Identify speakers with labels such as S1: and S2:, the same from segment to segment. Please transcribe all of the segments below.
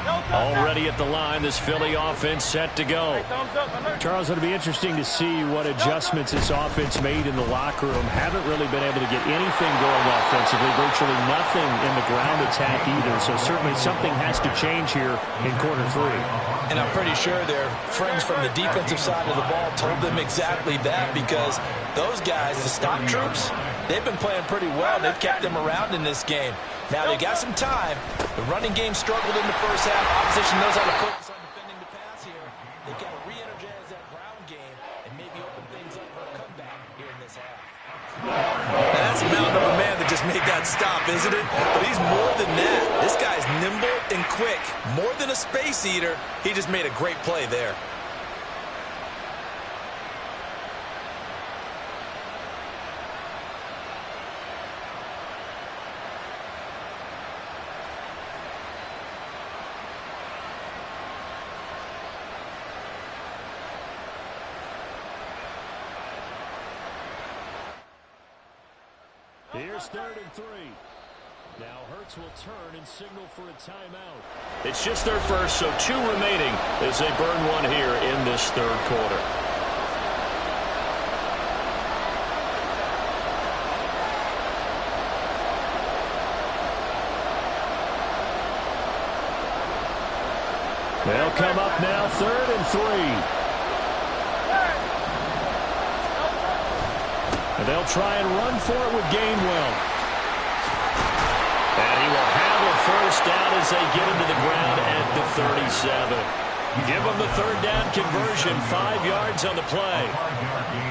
S1: Already at the line, this Philly offense set to go.
S2: Charles, it'll be interesting to see what adjustments this offense made in the locker room. Haven't really been able to get anything going offensively, virtually nothing in the ground attack either. So certainly something has to change here in quarter three.
S3: And I'm pretty sure their friends from the defensive side of the ball told them exactly that, because those guys, the stock troops, they've been playing pretty well. They've kept them around in this game. Now they got some time. The running game struggled in the first half. Opposition knows how to focus on defending the pass here. They've got to re-energize that ground game and maybe open things up for a comeback here in this half. Now that's a mountain of a man that just made that stop, isn't it? But he's more than that. This guy's nimble and quick. More than a space eater. He just made a great play there.
S2: Here's 3rd and 3. Now Hurts will turn and signal for a timeout.
S1: It's just their first, so 2 remaining as they burn one here in this third quarter.
S2: They'll come up now, 3rd and 3. And they'll try and run for it with Gainwell.
S1: And he will have a first down as they get into the ground at the 37. Give them the 3rd down conversion, 5 yards on the play.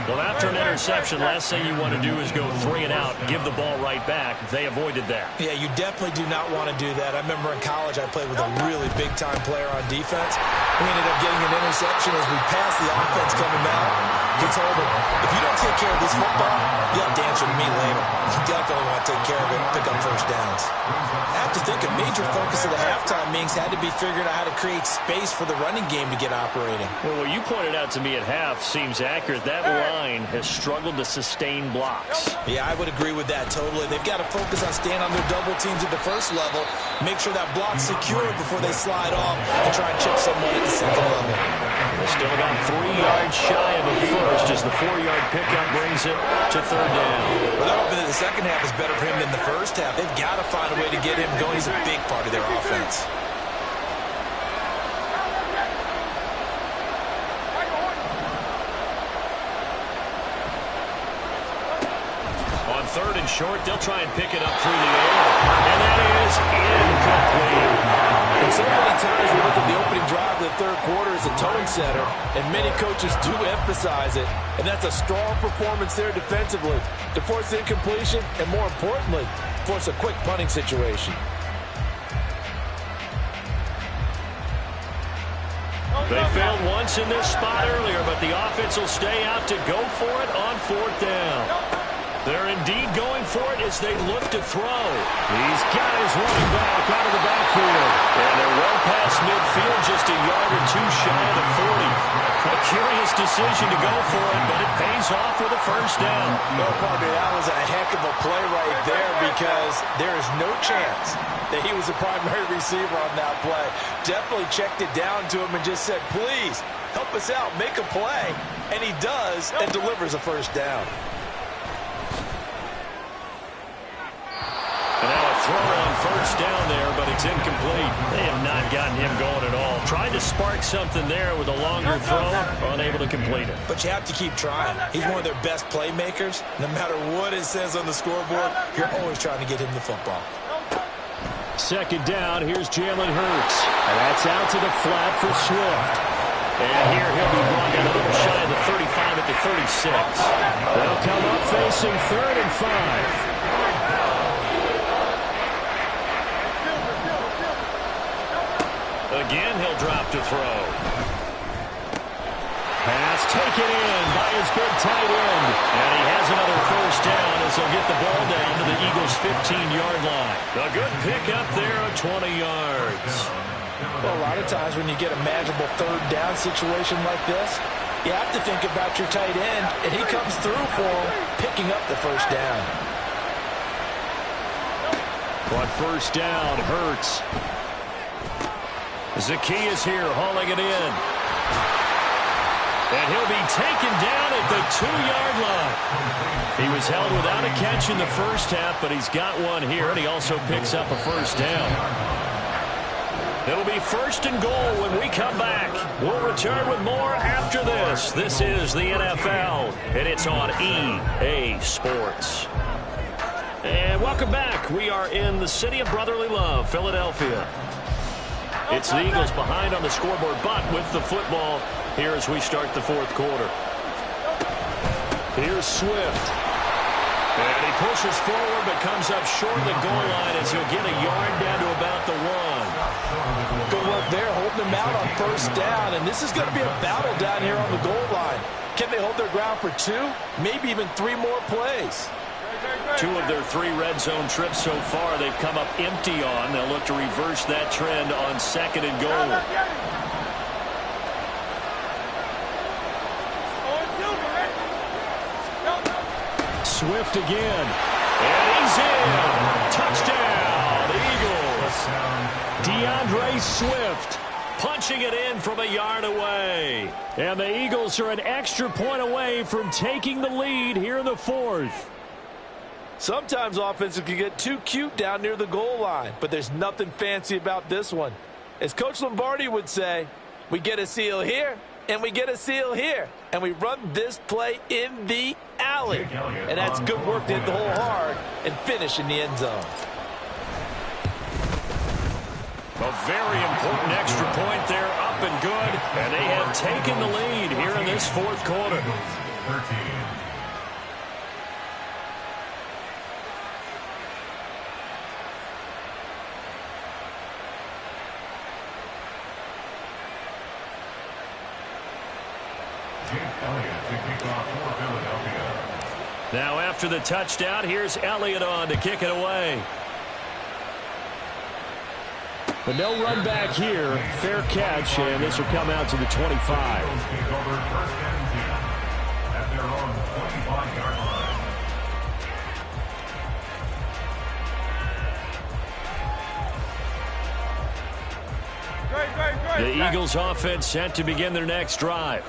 S1: Well, after an interception, last thing you want to do is go 3 and out, give the ball right back. They avoided that.
S3: Yeah, you definitely do not want to do that. I remember in college I played with a really big-time player on defense. We ended up getting an interception as we passed the offense coming out. He told him, if you don't take care of this football, you'll have to answer to me later. You definitely want to take care of it and pick up first downs. I have to think a major focus of the halftime meetings had to be figuring out how to create space for the running game to get operating.
S1: Well, what you pointed out to me at half seems accurate. That line has struggled to sustain blocks.
S3: Yeah, I would agree with that totally. They've got to focus on staying on their double teams at the first level, make sure that block's secure before they slide off and try and chip someone at the second level.
S1: They're still about 3 yards shy of a first as the 4-yard pickup brings it to 3rd down.
S3: Well, they're hoping that the second half is better for him than the first half. They've got to find a way to get him going. He's a big part of their offense.
S1: On 3rd and short, they'll try and pick it up through the air. And that is incomplete.
S4: And so many times we look at the opening drive of the third quarter as a tone setter, and many coaches do emphasize it. And that's a strong performance there defensively to force incompletion and, more importantly, force a quick punting situation.
S1: They failed once in this spot earlier, but the offense will stay out to go for it on 4th down. They're indeed going for it as they look to throw.
S2: He's got his running back out of the backfield.
S1: And they're well past midfield, just a yard or 2 shy of the 40. A curious decision to go for it, but it pays off with a first down.
S3: No, probably that was a heck of a play right there, because there is no chance that he was the primary receiver on that play. Definitely checked it down to him and just said, please, help us out, make a play. And he does, and delivers a first down.
S1: And now a throw on first down there, but it's incomplete. They have not gotten him going at all. Tried to spark something there with a longer throw, unable to complete it.
S3: But you have to keep trying. He's one of their best playmakers. No matter what it says on the scoreboard, you're always trying to get him the football.
S2: 2nd down, here's Jalen Hurts. And that's out to the flat for Swift.
S1: And here he'll be brought down a little shy of the 35 at the 36.
S2: They'll come up facing 3rd and 5.
S1: Again, he'll drop to throw.
S2: Pass taken in by his big tight end.
S1: And he has another first down as they'll get the ball down to the Eagles' 15-yard line. A good pickup there of 20 yards.
S3: Well, a lot of times when you get a manageable 3rd down situation like this, you have to think about your tight end, and he comes through for him, picking up the first down.
S2: On 1st down, Hurts.
S1: Zacchaeus here hauling it in. And he'll be taken down at the 2-yard line. He was held without a catch in the first half, but he's got one here, and he also picks up a first down. It'll be 1st and goal when we come back. We'll return with more after this. This is the NFL, and it's on EA Sports. And welcome back. We are in the city of brotherly love, Philadelphia. It's the Eagles behind on the scoreboard, but with the football here as we start the 4th quarter. Here's Swift. And he pushes forward but comes up short of the goal line as he'll get a yard down to about the 1.
S3: Good work there, holding them out on 1st down. And this is going to be a battle down here on the goal line. Can they hold their ground for 2? Maybe even 3 more plays.
S1: 2 of their 3 red zone trips so far they've come up empty on. They'll look to reverse that trend on 2nd and goal.
S2: Swift again.
S1: And he's in. Touchdown, Eagles.
S2: DeAndre Swift
S1: punching it in from a yard away.
S2: And the Eagles are an extra point away from taking the lead here in the 4th.
S3: Sometimes offenses can get too cute down near the goal line, but there's nothing fancy about this one. As Coach Lombardi would say, we get a seal here, and we get a seal here, and we run this play in the alley. And that's good work to hit the hole hard and finish in the end zone.
S1: A very important extra point there, up and good, and they have taken the lead here in this 4th quarter. Now after the touchdown, here's Elliott on to kick it away.
S2: But no run back here. Fair catch, and this will come out to the 25.
S1: The Eagles offense set to begin their next drive.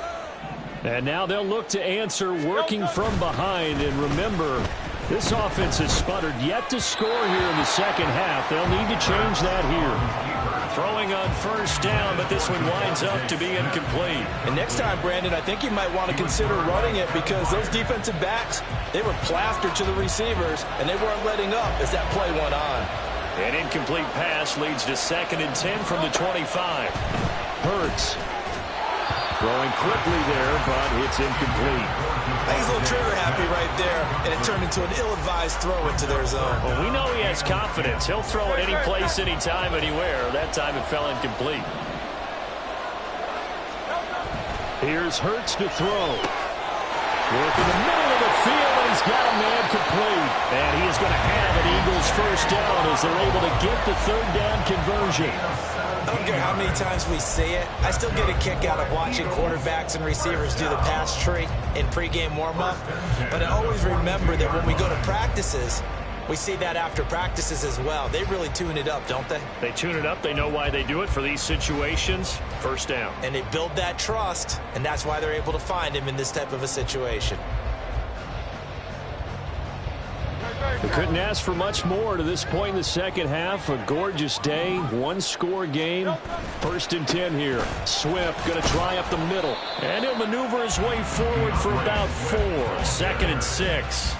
S2: And now they'll look to answer working from behind. And remember, this offense has sputtered yet to score here in the 2nd half. They'll need to change that here.
S1: Throwing on 1st down, but this one winds up to be incomplete.
S3: And next time, Brandon, I think you might want to consider running it because those defensive backs, they were plastered to the receivers, and they weren't letting up as that play went on.
S1: An incomplete pass leads to 2nd and 10 from the 25.
S2: Hurts. Throwing quickly there, but it's incomplete.
S3: He's a little trigger happy right there, and it turned into an ill-advised throw into their zone.
S1: Well, we know he has confidence. He'll throw it any place, anytime, anywhere. That time it fell incomplete.
S2: Here's Hurts to throw. Work in the middle of the field, and he's got a man complete. And he is going to have an Eagles 1st down as they're able to get the 3rd down conversion.
S5: I don't care how many times we see it. I still get a kick out of watching quarterbacks and receivers do the pass tree in pregame warm-up. But I always remember that when we go to practices, we see that after practices as well. They really tune it up, don't they?
S1: They tune it up. They know why they do it for these situations. 1st down.
S5: And they build that trust, and that's why they're able to find him in this type of a situation.
S2: We couldn't ask for much more to this point in the 2nd half. A gorgeous day, 1-score game. 1st and 10 here. Swift going to try up the middle.
S1: And he'll maneuver his way forward for about 4. 2nd and 6.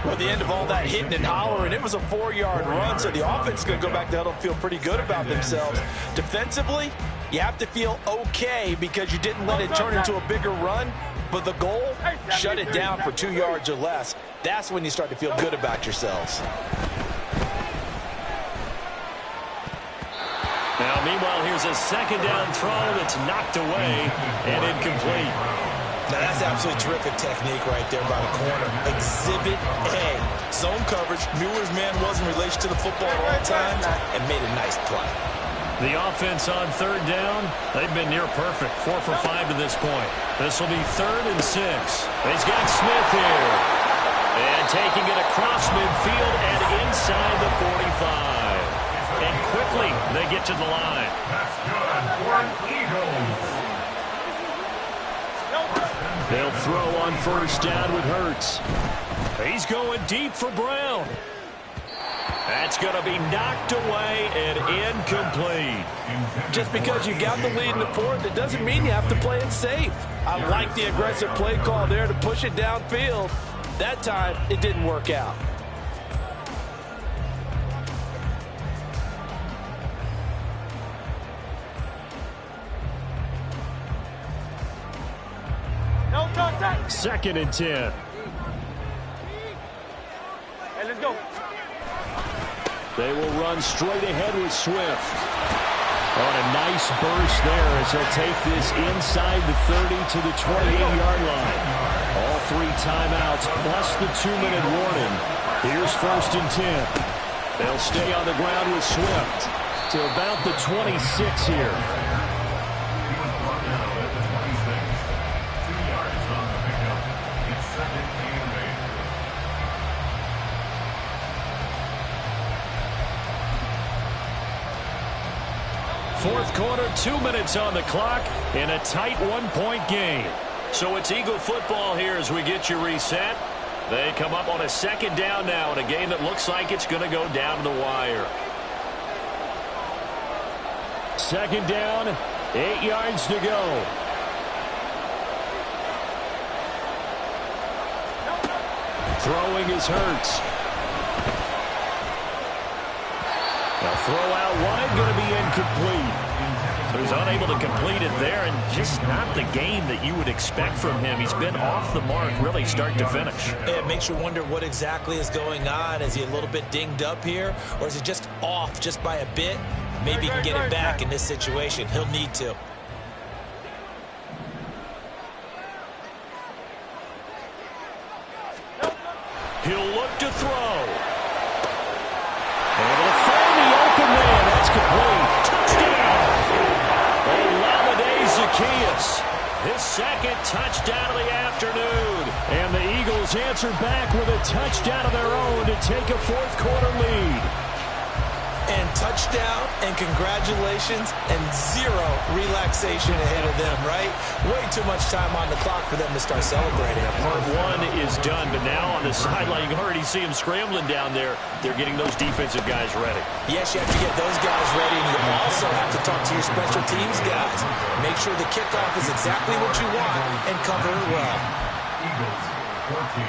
S3: Well, at the end of all that hitting and hollering, it was a 4-yard run, so the offense is going to go back to huddle and feel pretty good about themselves. Defensively, you have to feel okay because you didn't let it turn into a bigger run, but the goal, shut it down for 2 yards or less. That's when you start to feel good about yourselves.
S1: Now, meanwhile, here's a 2nd down throw that's knocked away and incomplete.
S5: Now, that's absolutely terrific technique right there by the corner. Exhibit A.
S3: Zone coverage, knew where his man was in relation to the football at all times,
S5: and made a nice play.
S1: The offense on 3rd down, they've been near perfect. 4 for 5 to this point. This will be 3rd and 6. He's got Smith here. And taking it across midfield and inside the 45. And quick quickly they get to the line.
S6: That's good for Eagles.
S2: They'll throw on first down with Hurts.
S1: He's going deep for Brown. That's going to be knocked away and incomplete.
S4: Just because you got the lead in the fourth, it doesn't mean you have to play it safe. I like the aggressive play call there to push it downfield. That time, it didn't work out.
S2: Second and 10.
S7: Hey, let's go.
S2: They will run straight ahead with Swift. On a nice burst there as he'll take this inside the 30 to the 28-yard line. All 3 timeouts plus the 2-minute warning. Here's first and 10. They'll stay on the ground with Swift to about the 26 here.
S1: Fourth quarter, 2 minutes on the clock in a tight 1-point game. So it's Eagle football here as we get you reset. They come up on a second down now in a game that looks like it's going to go down to the wire.
S2: Second down, 8 yards to go. Throwing is Hurts. They'll throw out wide, going to be incomplete.
S1: So he's unable to complete it there, and just not the game that you would expect from him. He's been off the mark really start to finish.
S5: It makes you wonder what exactly is going on. Is he a little bit dinged up here, or is it just off just by a bit? Maybe he can get it back in this situation. He'll need to.
S1: He'll look to throw.
S2: And he'll find the open man. That's complete.
S1: Touchdown! Olamide Zaccheaus. His second touchdown of the afternoon.
S2: And the Eagles answer back with a touchdown of their own to take a fourth quarter lead.
S5: And touchdown and congratulations and zero relaxation ahead of them, right? Way too much time on the clock for them to start celebrating.
S1: Part one is done, but now on the sideline, you can already see him scrambling down there. They're getting those defensive guys ready.
S5: Yes, you have to get those guys ready, and you also have to talk to your special teams guys. Make sure the kickoff is exactly what you want and cover it well.
S6: Eagles 14.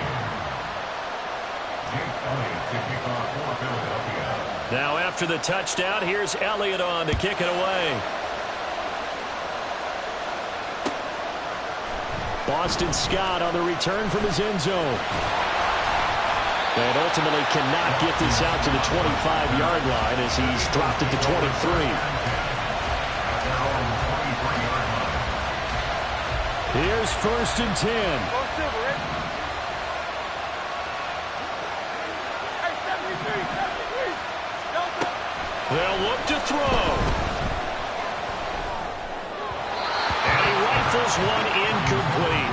S6: Jake Elliott to kick off for Philadelphia.
S1: Now after the touchdown, here's Elliott on to kick it away.
S2: Boston Scott on the return from his end zone. And ultimately cannot get this out to the 25-yard line as he's dropped it to 23. Here's first and 10.
S1: They'll look to throw. And he rifles one incomplete.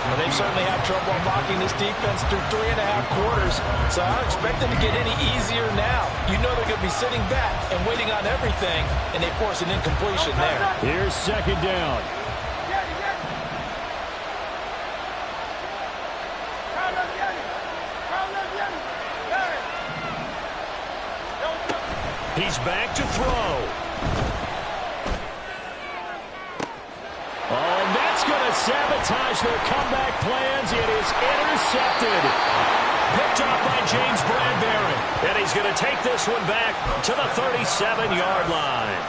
S4: Well, they've certainly had trouble blocking this defense through 3.5 quarters, so I don't expect them to get any easier now. You know they're going to be sitting back and waiting on everything, and they force an incompletion there.
S2: Here's second down.
S1: He's back to throw.
S2: Oh, and that's going to sabotage their comeback plans. It is intercepted.
S1: Picked off by James Bradbury. And he's going to take this one back to the 37-yard line.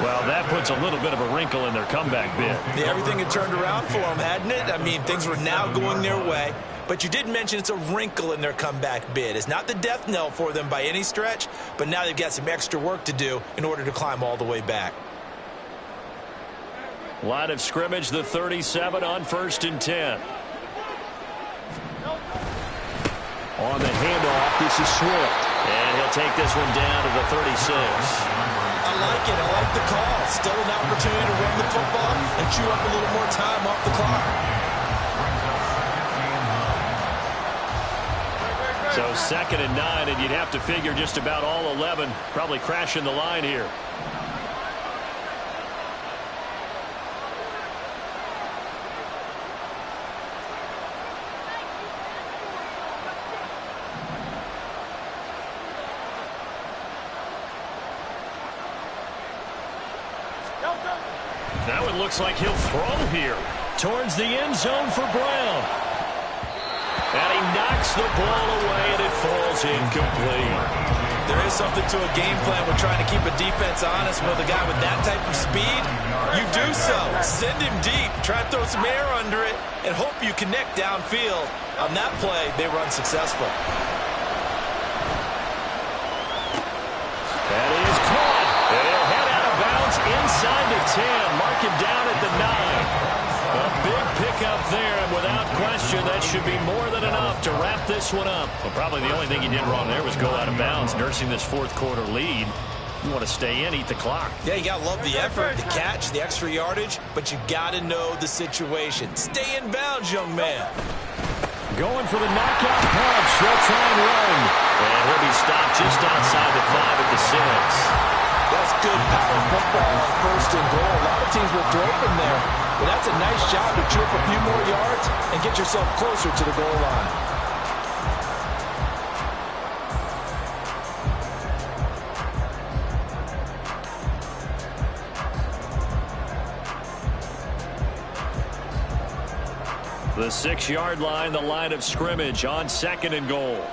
S1: Well, that puts a little bit of a wrinkle in their comeback bid.
S5: Yeah, everything had turned around for them, hadn't it? I mean, things were now going their way. But you did mention it's a wrinkle in their comeback bid. It's not the death knell for them by any stretch, but now they've got some extra work to do in order to climb all the way back.
S1: Line of scrimmage, the 37 on first and 10.
S2: On the handoff, this is Swift.
S1: And he'll take this one down to the 36.
S5: I like it. I like the call. Still an opportunity to run the football and chew up a little more time off the clock.
S1: So 2nd and 9, and you'd have to figure just about all 11 probably crashing the line here. Now it looks like he'll throw here towards the end zone for Brown. And he knocks the ball away, and it falls incomplete.
S3: There is something to a game plan. We're trying to keep a defense honest. With a guy with that type of speed, you do so. Send him deep. Try and throw some air under it and hope you connect downfield. On that play, they were unsuccessful.
S1: That is caught. And he'll head out of bounds inside the 10. Mark him down at the 9. A big pickup there, and without question, that should be more than enough to wrap this one up. Well, probably the only thing he did wrong there was go out of bounds, nursing this fourth quarter lead. You want to stay in, eat the clock.
S3: Yeah, you got to love the effort, the catch, the extra yardage, but you got to know the situation. Stay in bounds, young man.
S1: Going for the knockout punch. They'll try and run. And he'll be stopped just outside the 5 at the 6.
S3: That's good power football on 1st and goal. A lot of teams will throw from there. But that's a nice job to chew up a few more yards and get yourself closer to the goal line.
S1: The 6-yard line, the line of scrimmage on 2nd and goal.